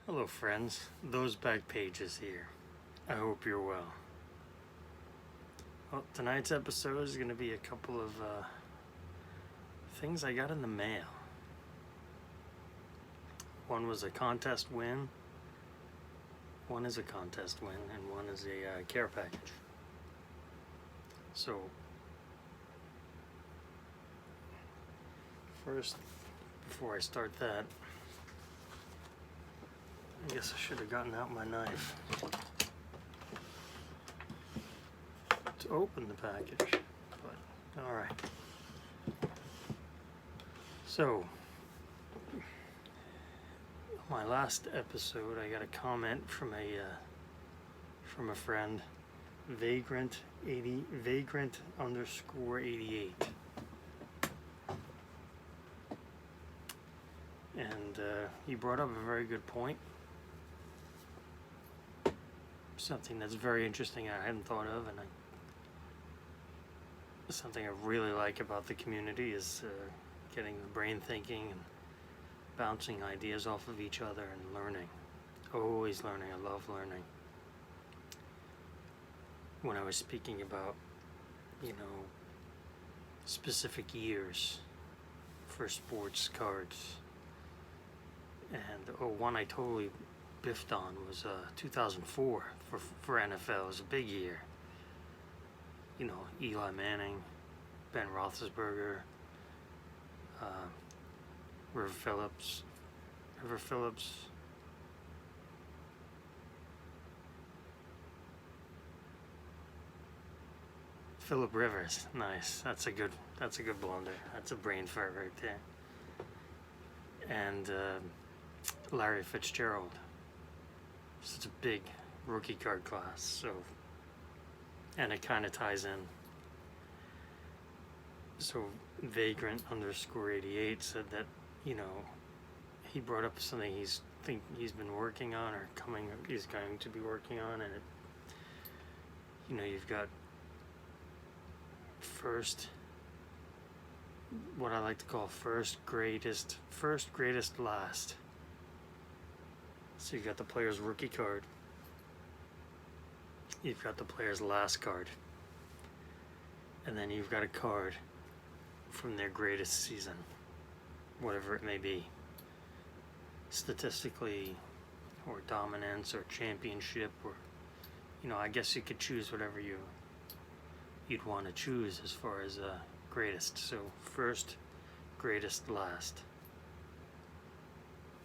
Hello friends, Those Back Pages here. I hope you're well. Well, tonight's episode is going to be a couple of things I got in the mail. One was a contest win, one is a contest win, and one is a care package. So, first, before I start that, I guess I should have gotten out my knife to open the package, but alright. So, my last episode, I got a comment from a friend, vagrant underscore 88, and he brought up a very good point. Something that's very interesting I hadn't thought of, and something I really like about the community is getting the brain thinking and bouncing ideas off of each other and learning. Always learning. I love learning. When I was speaking about, specific years for sports cards, and one I totally biffed on was 2004 for NFL. It was a big year. Eli Manning, Ben Roethlisberger, River Phillips, Philip Rivers. Nice. That's a good blunder. That's a brain fart right there. And Larry Fitzgerald. Such a big rookie card class. So, and it kind of ties in. So vagrant underscore 88 said that he brought up something he's been working on or he's going to be working on, and you've got first, what I like to call first greatest last. So you've got the player's rookie card, you've got the player's last card, and then you've got a card from their greatest season, whatever it may be, statistically, or dominance, or championship, or I guess you could choose whatever you'd want to choose as far as greatest. So first, greatest, last.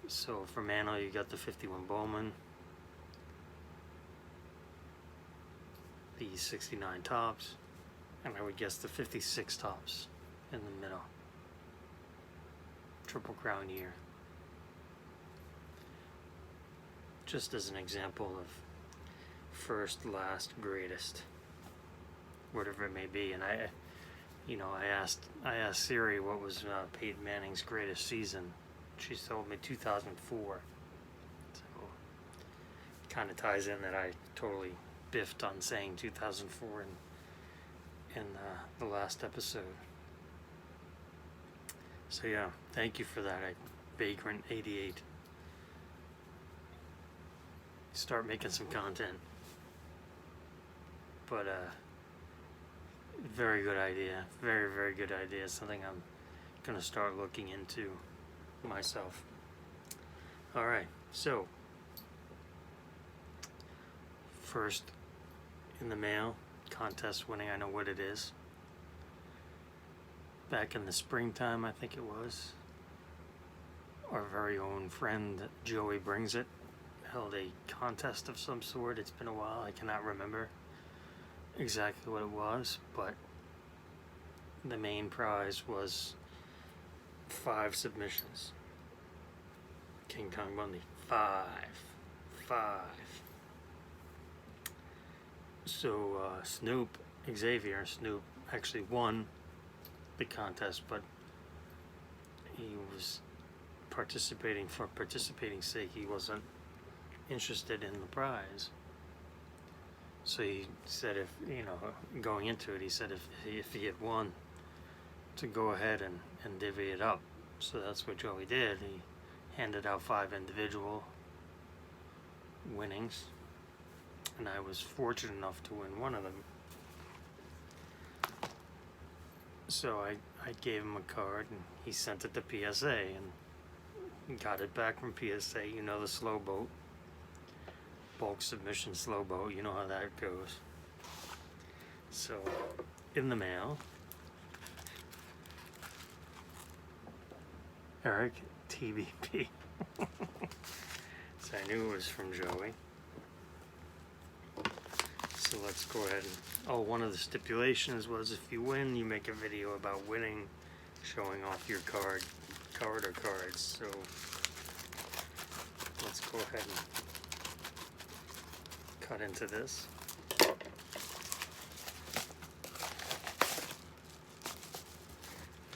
So for Mano, you got the 51 Bowman, the 69 tops, and I would guess the 56 tops in the middle. Triple Crown year. Just as an example of first, last, greatest, whatever it may be. And I asked Siri what was Peyton Manning's greatest season. She told me 2004. So kind of ties in that I totally biffed on saying 2004 in the last episode. So yeah, thank you for that, Vagrant 88. Start making some content. But very good idea. Very, very good idea. Something I'm gonna start looking into myself. Alright, so first in the mail, contest winning, I know what it is. Back in the springtime, I think it was, our very own friend Joey Brings It held a contest of some sort. It's been a while, I cannot remember exactly what it was, but the main prize was 5 submissions. King Kong Bundy, 5. So Xavier Snoop actually won the contest, but he was participating for participating's sake. He wasn't interested in the prize. So he said, going into it, he said if he had won, to go ahead and divvy it up. So that's what Joey did. He handed out 5 individual winnings, and I was fortunate enough to win one of them. So I gave him a card, and he sent it to PSA, and got it back from PSA. You know, the slow boat, bulk submission slow boat, you know how that goes. So in the mail, Eric TBP. So I knew it was from Joey. So let's go ahead and, oh, one of the stipulations was if you win, you make a video about winning, showing off your card or cards. So let's go ahead and cut into this.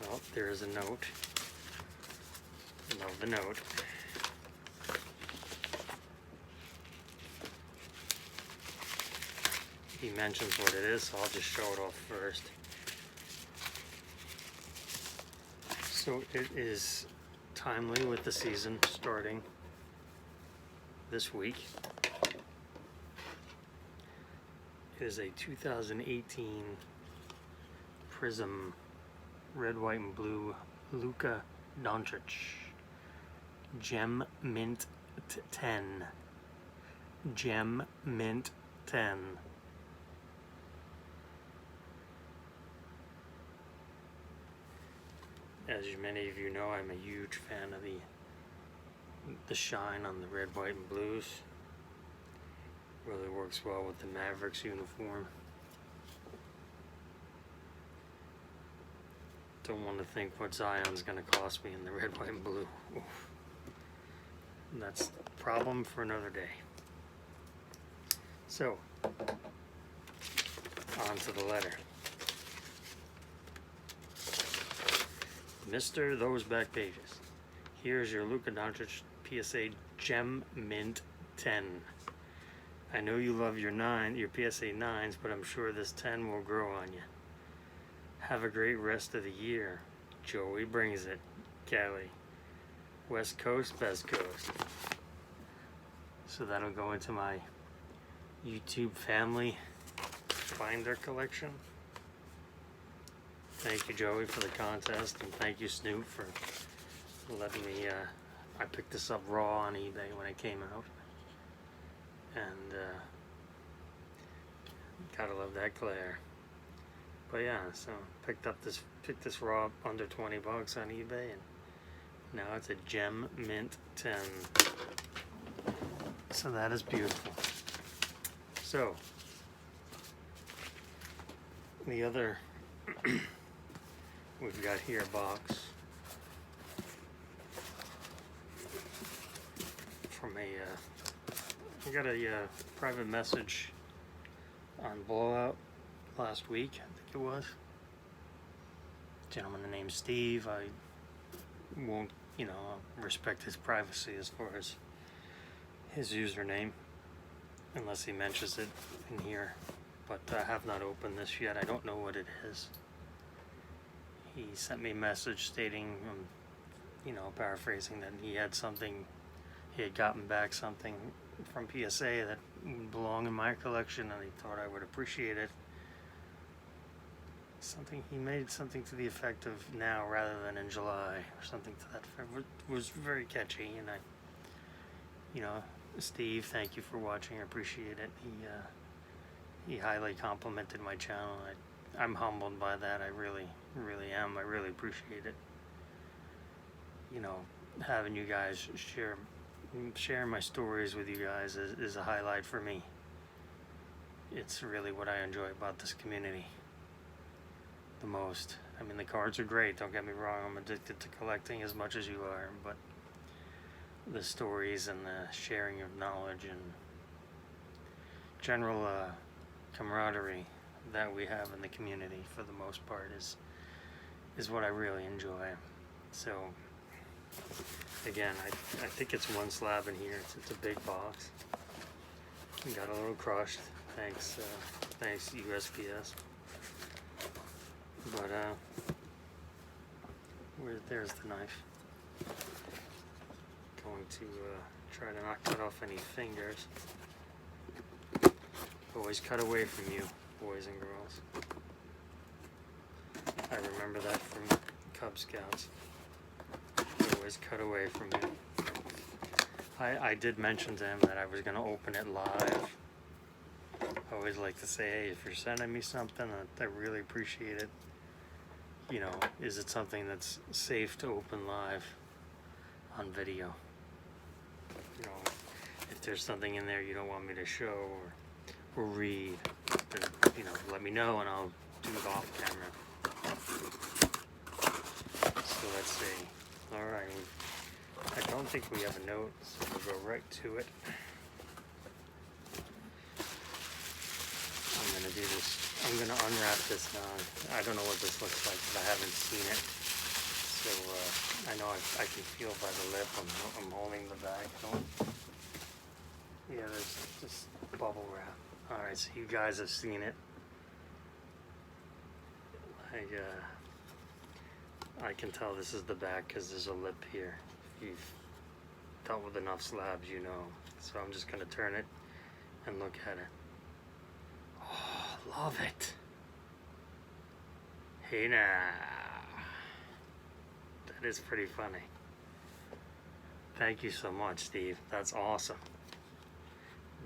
Well, there is a note. You know the note. He mentions what it is, so I'll just show it off first. So it is timely with the season starting this week. It is a 2018 Prism Red, White, and Blue Luka Doncic Gem Mint 10. Gem Mint 10. As many of you know, I'm a huge fan of the shine on the red, white, and blues. Really works well with the Mavericks uniform. Don't want to think what Zion's going to cost me in the red, white, and blue. Oof. That's a problem for another day. So, on to the letter. Mr. Those Back Pages. Here's your Luka Doncic PSA Gem Mint 10. I know you love your PSA 9s, but I'm sure this 10 will grow on you. Have a great rest of the year. Joey brings it. Cali. West Coast, Best Coast. So that'll go into my YouTube family binder collection. Thank you, Joey, for the contest, and thank you, Snoop, for letting me, I picked this up raw on eBay when it came out, and gotta love that glare. But yeah, so picked this raw under 20 bucks on eBay, and now it's a Gem Mint 10. So that is beautiful. So the other we've got here a box from I got a private message on Blowout last week, I think it was. Gentleman named Steve. I won't, respect his privacy as far as his username, unless he mentions it in here. But I have not opened this yet. I don't know what it is. He sent me a message stating, paraphrasing, that he had gotten back something from PSA that would belong in my collection, and he thought I would appreciate it. He made something to the effect of now rather than in July, or something to that effect. It was very catchy, and Steve, thank you for watching. I appreciate it. He highly complimented my channel. I'm humbled by that. I really, really am. I really appreciate it. Having you guys share my stories with you guys is a highlight for me. It's really what I enjoy about this community the most. I mean, the cards are great, don't get me wrong. I'm addicted to collecting as much as you are, but the stories and the sharing of knowledge and general camaraderie that we have in the community, for the most part, is what I really enjoy. So again, I think it's one slab in here. It's a big box. We got a little crushed. Thanks USPS. But there's the knife. going to try to not cut off any fingers. Always cut away from you, boys and girls. I remember that from Cub Scouts. Always cut away from you. I did mention to him that I was going to open it live. I always like to say, hey, if you're sending me something, I really appreciate it. You know, is it something that's safe to open live on video? You know, if there's something in there you don't want me to show or read, then, you know, let me know and I'll do it off camera. So let's see. All right, I don't think we have a note, so we'll go right to it. I'm gonna do this. I'm gonna unwrap this now. I don't know what this looks like because I haven't seen it. So I know I can feel by the lip. I'm holding the bag. Yeah, there's just bubble wrap. All right, so you guys have seen it. I can tell this is the back because there's a lip here. If you've dealt with enough slabs, you know. So I'm just gonna turn it and look at it. Oh, love it. Hey now. That is pretty funny. Thank you so much, Steve. That's awesome.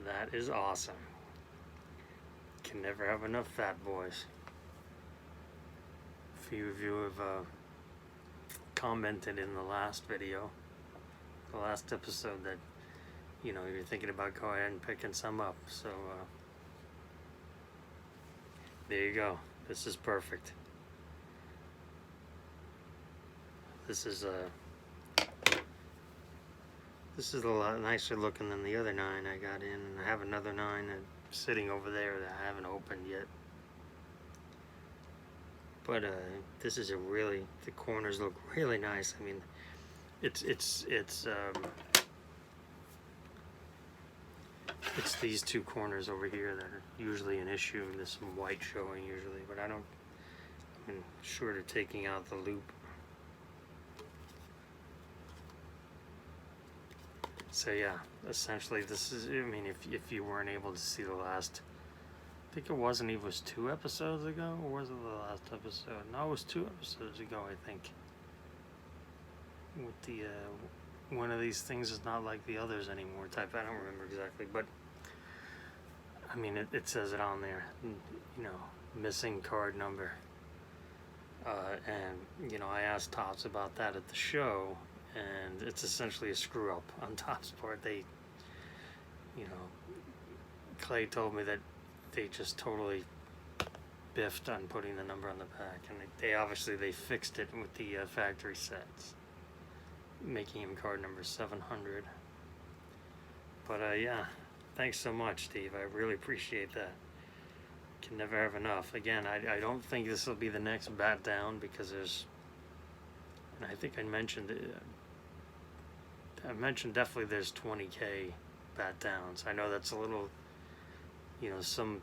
That is awesome. Can never have enough Fat Boys. A few of you have commented in the last video, the last episode, that you know you're thinking about going ahead and picking some up. So there you go. This is perfect. This is a lot nicer looking than the other 9 I got in, and I have another 9 that's sitting over there that I haven't opened yet. But this is a really, the corners look really nice. I mean, it's these two corners over here that are usually an issue. There's some white showing usually, but I'm short of taking out the loop. So yeah, essentially this is, I mean, if you weren't able to see the last, I think it was 2 episodes ago, or was it the last episode? No, it was 2 episodes ago, I think. With the, one of these things is not like the others anymore type, I don't remember exactly, but, I mean, it says it on there, you know, missing card number. And, you know, I asked Topps about that at the show, and it's essentially a screw up on Topps' part. They, you know, Clay told me that they just totally biffed on putting the number on the back, and they obviously fixed it with the factory sets, making him card number 700. But yeah, thanks so much, Steve. I really appreciate that. Can never have enough. Again, I don't think this will be the next bat down, because there's, and I think I mentioned definitely there's 20K bat downs. I know that's a little, you know, some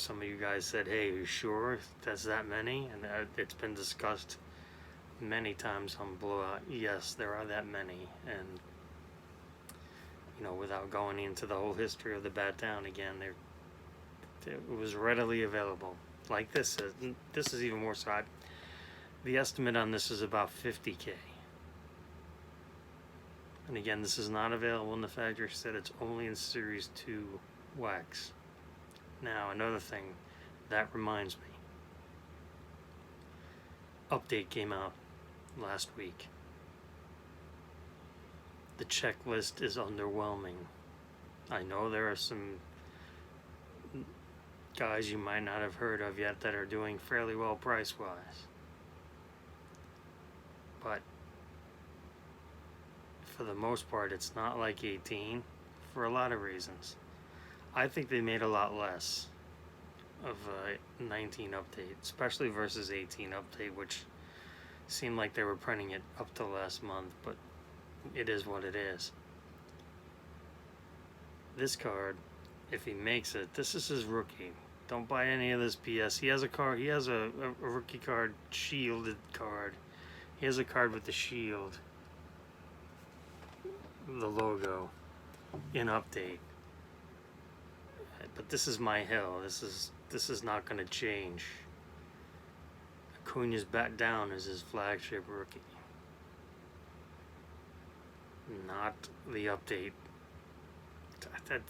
of you guys said, hey, are you sure that's that many? And it's been discussed many times on Blowout. Yes, there are that many, and you know, without going into the whole history of the bat down again, it was readily available. Like this is even more so. The estimate on this is about 50K. And again, this is not available in the factory set. It's only in Series 2 wax. Now, another thing that reminds me. Update came out last week. The checklist is underwhelming. I know there are some guys you might not have heard of yet that are doing fairly well price-wise. But for the most part, it's not like 18 for a lot of reasons. I think they made a lot less of a 19 update, especially versus 18 update, which seemed like they were printing it up to last month, but it is what it is. This card, if he makes it, this is his rookie. Don't buy any of this BS. He has a card, he has a rookie card, shielded card. He has a card with the shield. the logo in update. But this is my hill. This is not going to change. Acuna's bat down as his flagship rookie. Not the update.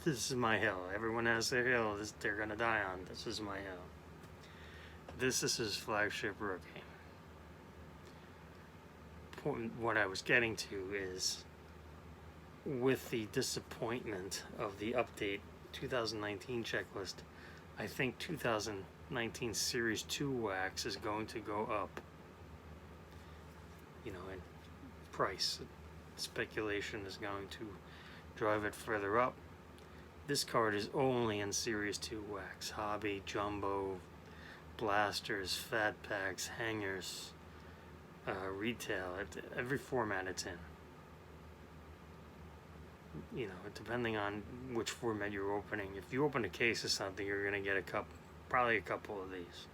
This is my hill. Everyone has their hill. They're going to die on. This is my hill. This is his flagship rookie. What I was getting to is, with the disappointment of the update 2019 checklist, I think 2019 Series 2 wax is going to go up. You know, in price. Speculation is going to drive it further up. This card is only in Series 2 wax. Hobby, Jumbo, Blasters, Fat Packs, Hangers, Retail, every format it's in. You know, depending on which format you're opening. If you open a case of something, you're going to get probably a couple of these.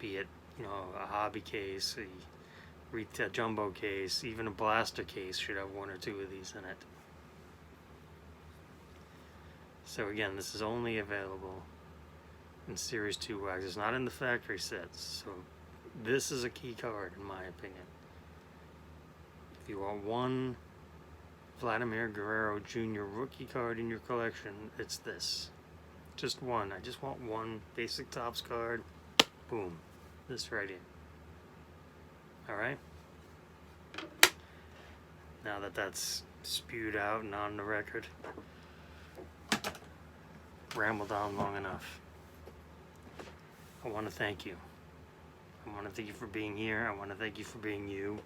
Be it, you know, a hobby case, a retail jumbo case, even a blaster case should have one or two of these in it. So again, this is only available in Series 2 wax. It's not in the factory sets. So this is a key card in my opinion. If you want one Vladimir Guerrero Jr. rookie card in your collection, it's this. Just one. I just want one basic Topps card. Boom. This right here. Alright? Now that that's spewed out and on the record, rambled on long enough. I want to thank you. I want to thank you for being here. I want to thank you for being you.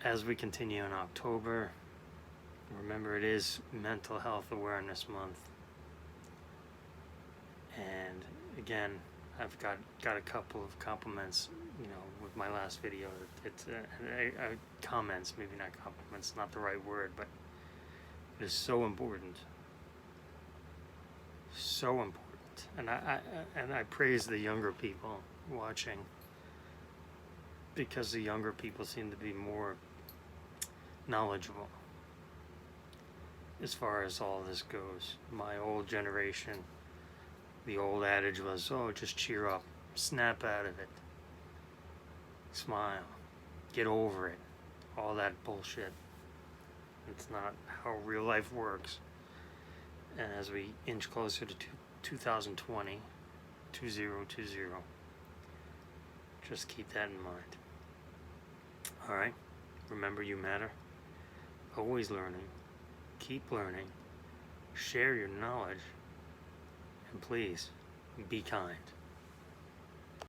As we continue in October, remember it is Mental Health Awareness Month. And again, I've got a couple of compliments, you know, with my last video. It's comments, maybe not compliments, not the right word, but it is so important. So important. And I praise the younger people watching, because the younger people seem to be more knowledgeable as far as all this goes. My old generation, the old adage was, oh, just cheer up, snap out of it, smile, get over it, all that bullshit. It's not how real life works. And as we inch closer to 2020, 2020, just keep that in mind. Alright? Remember, you matter. Always learning. Keep learning. Share your knowledge. And please, be kind.